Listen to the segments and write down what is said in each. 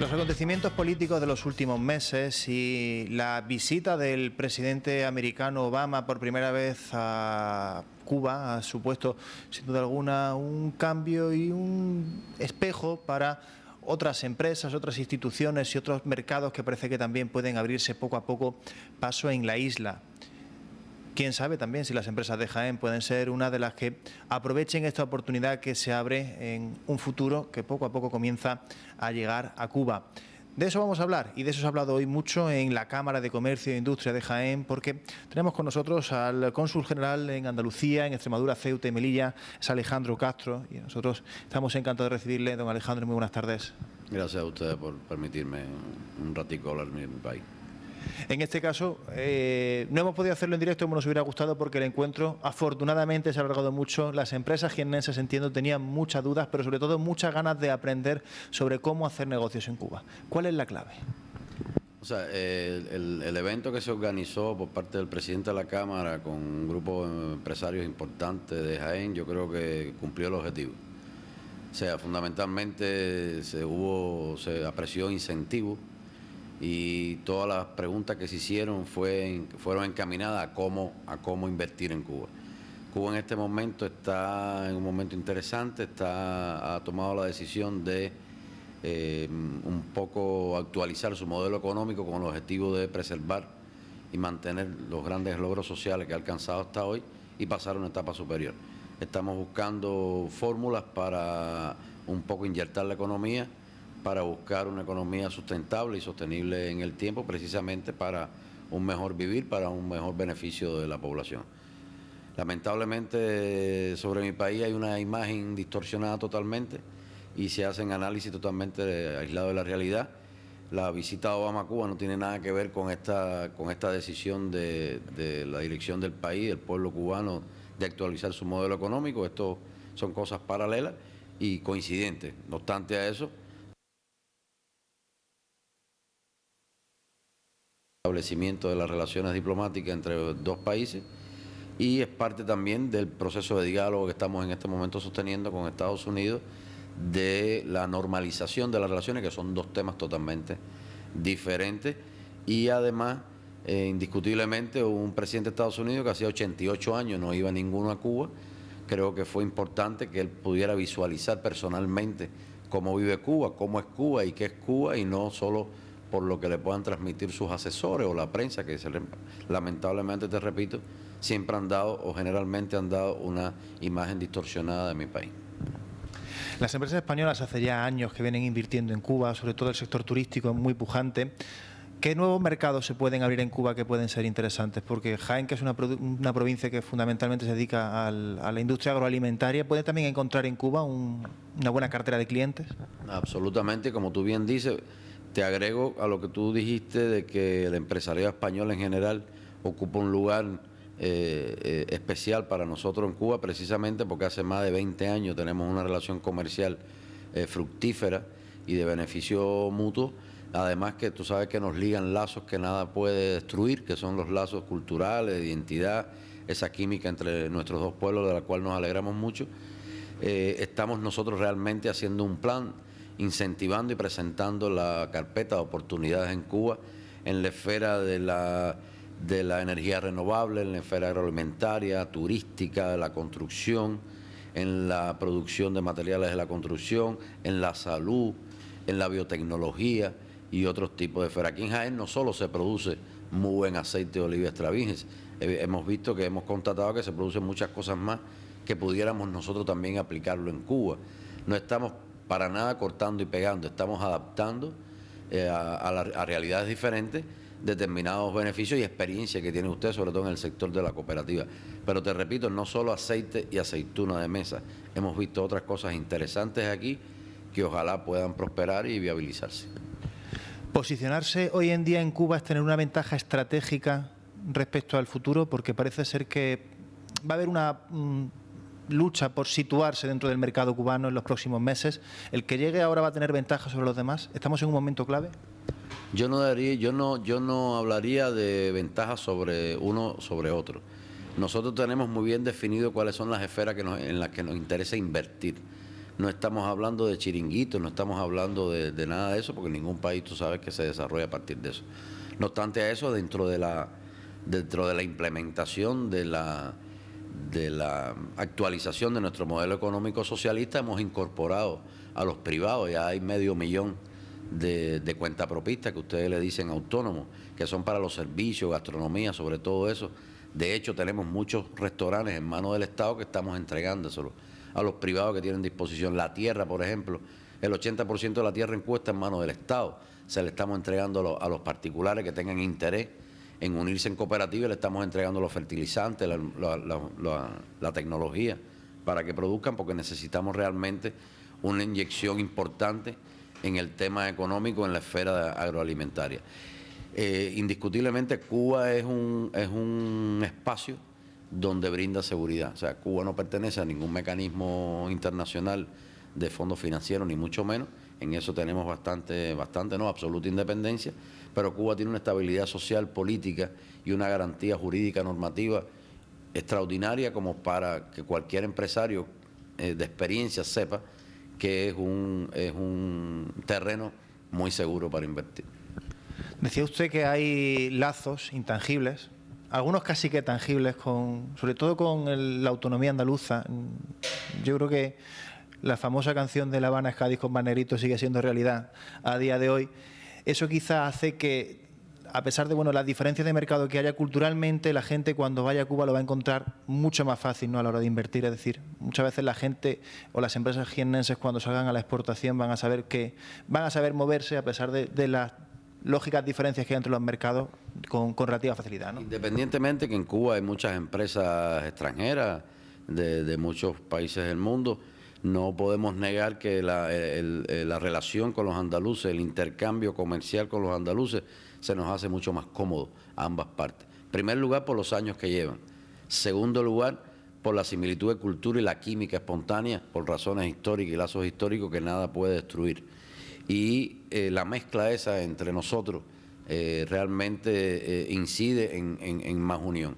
Los acontecimientos políticos de los últimos meses y la visita del presidente americano Obama por primera vez a Cuba ha supuesto, sin duda alguna, un cambio y un espejo para otras empresas, otras instituciones y otros mercados que parece que también pueden abrirse poco a poco paso en la isla. Quién sabe también si las empresas de Jaén pueden ser una de las que aprovechen esta oportunidad que se abre en un futuro que poco a poco comienza a llegar a Cuba. De eso vamos a hablar y de eso se ha hablado hoy mucho en la Cámara de Comercio e Industria de Jaén, porque tenemos con nosotros al cónsul general en Andalucía, en Extremadura, Ceuta y Melilla, es Alejandro Castro, y nosotros estamos encantados de recibirle. Don Alejandro, muy buenas tardes. Gracias a ustedes por permitirme un ratico hablar de mi país. En este caso, no hemos podido hacerlo en directo como nos hubiera gustado porque el encuentro, afortunadamente, se ha alargado mucho. Las empresas jiennenses, entiendo, tenían muchas dudas, pero sobre todo muchas ganas de aprender sobre cómo hacer negocios en Cuba. ¿Cuál es la clave? O sea, el evento que se organizó por parte del presidente de la Cámara con un grupo de empresarios importantes de Jaén, yo creo que cumplió el objetivo. O sea, fundamentalmente se apreció incentivo y todas las preguntas que se hicieron fueron encaminadas a cómo invertir en Cuba. Cuba en este momento está en un momento interesante, ha tomado la decisión de un poco actualizar su modelo económico con el objetivo de preservar y mantener los grandes logros sociales que ha alcanzado hasta hoy y pasar a una etapa superior. Estamos buscando fórmulas para un poco inyectar la economía, para buscar una economía sustentable y sostenible en el tiempo, precisamente para un mejor vivir, para un mejor beneficio de la población. Lamentablemente sobre mi país hay una imagen distorsionada totalmente y se hacen análisis totalmente aislados de la realidad. La visita de Obama a Cuba no tiene nada que ver con esta decisión de la dirección del país, del pueblo cubano, de actualizar su modelo económico. Esto son cosas paralelas y coincidentes. No obstante a eso, establecimiento de las relaciones diplomáticas entre dos países y es parte también del proceso de diálogo que estamos en este momento sosteniendo con Estados Unidos de la normalización de las relaciones, que son dos temas totalmente diferentes. Y además, indiscutiblemente, un presidente de Estados Unidos que hacía 88 años no iba ninguno a Cuba. Creo que fue importante que él pudiera visualizar personalmente cómo vive Cuba, cómo es Cuba y qué es Cuba, y no solo por lo que le puedan transmitir sus asesores o la prensa, que lamentablemente, te repito, siempre han dado o generalmente han dado una imagen distorsionada de mi país. Las empresas españolas hace ya años que vienen invirtiendo en Cuba, sobre todo el sector turístico es muy pujante. ¿Qué nuevos mercados se pueden abrir en Cuba que pueden ser interesantes? Porque Jaén, que es una provincia que fundamentalmente se dedica a la industria agroalimentaria, ¿puede también encontrar en Cuba una buena cartera de clientes? Absolutamente, como tú bien dices. Te agrego a lo que tú dijiste de que el empresariado español en general ocupa un lugar especial para nosotros en Cuba, precisamente porque hace más de 20 años tenemos una relación comercial fructífera y de beneficio mutuo. Además que tú sabes que nos ligan lazos que nada puede destruir, que son los lazos culturales, de identidad, esa química entre nuestros dos pueblos, de la cual nos alegramos mucho. Estamos nosotros realmente haciendo un plan, incentivando y presentando la carpeta de oportunidades en Cuba en la esfera de la energía renovable, en la esfera agroalimentaria, turística, de la construcción, en la producción de materiales de la construcción, en la salud, en la biotecnología y otros tipos de esferas. Aquí en Jaén no solo se produce muy buen aceite de oliva extra virgen, hemos visto que hemos constatado que se producen muchas cosas más que pudiéramos nosotros también aplicarlo en Cuba. No estamos para nada cortando y pegando, estamos adaptando a realidades diferentes determinados beneficios y experiencias que tiene usted, sobre todo en el sector de la cooperativa. Pero te repito, no solo aceite y aceituna de mesa, hemos visto otras cosas interesantes aquí que ojalá puedan prosperar y viabilizarse. Posicionarse hoy en día en Cuba es tener una ventaja estratégica respecto al futuro, porque parece ser que va a haber una lucha por situarse dentro del mercado cubano en los próximos meses. ¿El que llegue ahora va a tener ventaja sobre los demás? ¿Estamos en un momento clave? Yo no hablaría de ventajas sobre uno sobre otro. Nosotros tenemos muy bien definido cuáles son las esferas en las que nos interesa invertir. no estamos hablando de chiringuitos, no estamos hablando de nada de eso, porque ningún país, tú sabes, que se desarrolla a partir de eso. No obstante a eso, dentro de la implementación de la actualización de nuestro modelo económico socialista, hemos incorporado a los privados, ya hay 500.000 de cuentapropistas, que ustedes le dicen autónomos, que son para los servicios, gastronomía, sobre todo eso. De hecho, tenemos muchos restaurantes en manos del Estado que estamos entregándoselo a los privados que tienen disposición. La tierra, por ejemplo, el 80% de la tierra en Cuba está en manos del Estado. Se le estamos entregando a los particulares que tengan interés en unirse en cooperativa, le estamos entregando los fertilizantes, la tecnología para que produzcan, porque necesitamos realmente una inyección importante en el tema económico, en la esfera agroalimentaria. Indiscutiblemente Cuba es un espacio donde brinda seguridad. O sea, Cuba no pertenece a ningún mecanismo internacional de fondos financieros, ni mucho menos. En eso tenemos absoluta independencia, pero Cuba tiene una estabilidad social, política y una garantía jurídica normativa extraordinaria, como para que cualquier empresario de experiencia sepa que es un terreno muy seguro para invertir. Decía usted que hay lazos intangibles, algunos casi que tangibles, sobre todo con la autonomía andaluza. Yo creo que la famosa canción de La Habana es Cádiz con Banerito sigue siendo realidad a día de hoy. Eso quizá hace que, a pesar de las diferencias de mercado que haya culturalmente, la gente cuando vaya a Cuba lo va a encontrar mucho más fácil, ¿no?, a la hora de invertir. Es decir, muchas veces la gente o las empresas jiennenses, cuando salgan a la exportación, van a saber moverse a pesar de las lógicas diferencias que hay entre los mercados con relativa facilidad, ¿no? Independientemente que en Cuba hay muchas empresas extranjeras de muchos países del mundo, no podemos negar que la relación con los andaluces, el intercambio comercial con los andaluces, se nos hace mucho más cómodo a ambas partes. En primer lugar, por los años que llevan. Segundo lugar, por la similitud de cultura y la química espontánea, por razones históricas y lazos históricos que nada puede destruir. Y la mezcla esa entre nosotros realmente incide en más unión.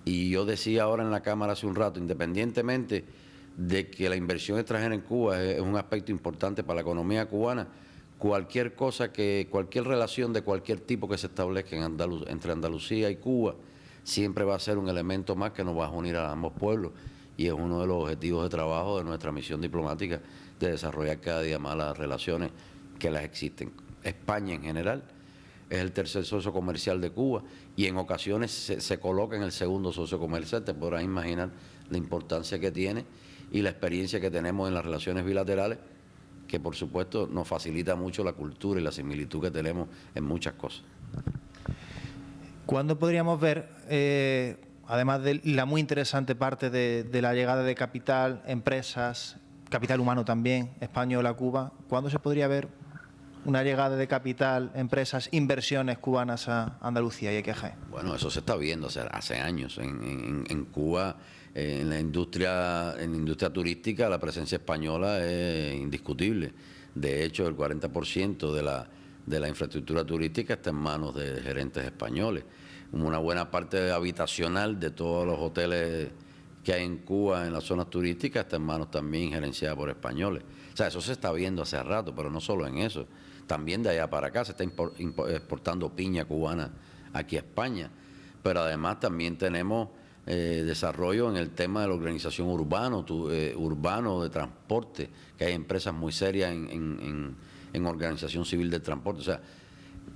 Y yo decía ahora en la Cámara hace un rato, independientemente de que la inversión extranjera en Cuba es un aspecto importante para la economía cubana, cualquier relación de cualquier tipo que se establezca entre Andalucía y Cuba siempre va a ser un elemento más que nos va a unir a ambos pueblos, y es uno de los objetivos de trabajo de nuestra misión diplomática, de desarrollar cada día más las relaciones que las existen. España en general es el tercer socio comercial de Cuba y en ocasiones se coloca en el segundo socio comercial. Te podrás imaginar la importancia que tiene y la experiencia que tenemos en las relaciones bilaterales, que por supuesto nos facilita mucho la cultura y la similitud que tenemos en muchas cosas. ¿Cuándo podríamos ver, además de la muy interesante parte de la llegada de capital, empresas, capital humano también, español a Cuba, cuándo se podría ver una llegada de capital, empresas, inversiones cubanas a Andalucía y a Jaén? Bueno, eso se está viendo hace años. En Cuba, en la industria turística, la presencia española es indiscutible. De hecho, el 40% de la infraestructura turística está en manos de gerentes españoles. Una buena parte habitacional de todos los hoteles que hay en Cuba en las zonas turísticas está en manos también gerenciadas por españoles. O sea, eso se está viendo hace rato, pero no solo en eso. También de allá para acá se está exportando piña cubana aquí a España. Pero además también tenemos desarrollo en el tema de la organización urbano de transporte, que hay empresas muy serias en organización civil del transporte. O sea,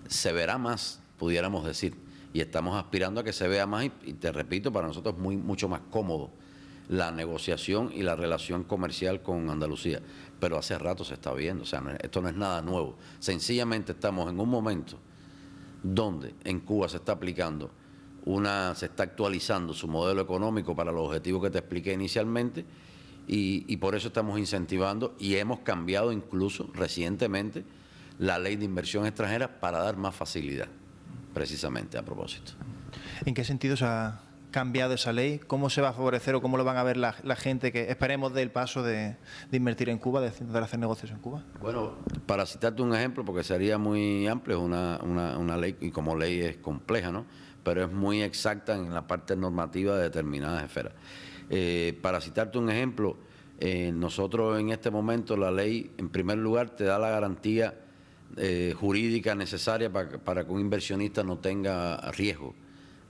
se verá más, pudiéramos decir, y estamos aspirando a que se vea más, y te repito, para nosotros es mucho más cómodo la negociación y la relación comercial con Andalucía, pero hace rato se está viendo. O sea, esto no es nada nuevo. Sencillamente estamos en un momento donde en Cuba se está actualizando su modelo económico para los objetivos que te expliqué inicialmente, y por eso estamos incentivando y hemos cambiado incluso recientemente la ley de inversión extranjera para dar más facilidad, precisamente a propósito. ¿En qué sentido se ha cambiado esa ley? ¿Cómo se va a favorecer o cómo lo van a ver la gente que esperemos del paso de invertir en Cuba, de hacer negocios en Cuba? Bueno, para citarte un ejemplo, porque sería muy amplio, es una ley, y como ley es compleja, ¿no?, pero es muy exacta en la parte normativa de determinadas esferas. Para citarte un ejemplo, Nosotros en este momento la ley, en primer lugar, te da la garantía jurídica necesaria para que un inversionista no tenga riesgo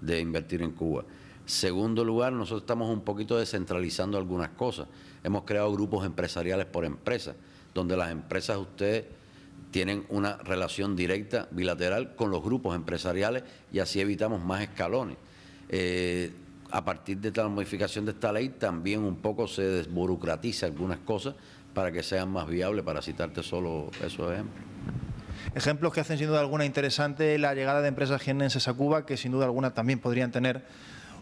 de invertir en Cuba. Segundo lugar, nosotros estamos un poquito descentralizando algunas cosas. Hemos creado grupos empresariales por empresas, donde las empresas ustedes tienen una relación directa, bilateral, con los grupos empresariales y así evitamos más escalones. A partir de la modificación de esta ley también un poco se desburocratiza algunas cosas para que sean más viables, para citarte solo esos ejemplos. Ejemplos que hacen sin duda alguna interesante la llegada de empresas jiennenses a Cuba, que sin duda alguna también podrían tener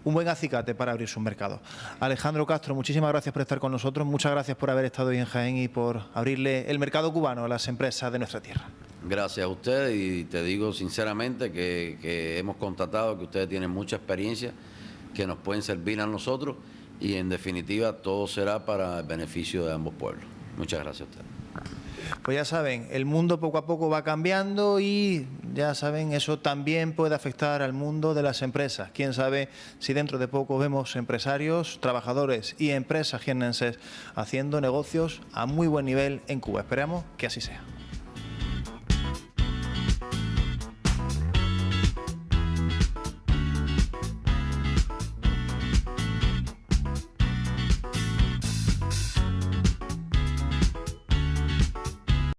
un buen acicate para abrir su mercado. Alejandro Castro, muchísimas gracias por estar con nosotros, muchas gracias por haber estado hoy en Jaén y por abrirle el mercado cubano a las empresas de nuestra tierra. Gracias a ustedes y te digo sinceramente que hemos constatado que ustedes tienen mucha experiencia que nos pueden servir a nosotros y en definitiva todo será para el beneficio de ambos pueblos. Muchas gracias a ustedes. Pues ya saben, el mundo poco a poco va cambiando y ya saben, eso también puede afectar al mundo de las empresas. Quién sabe si dentro de poco vemos empresarios, trabajadores y empresas jiennenses haciendo negocios a muy buen nivel en Cuba. Esperamos que así sea.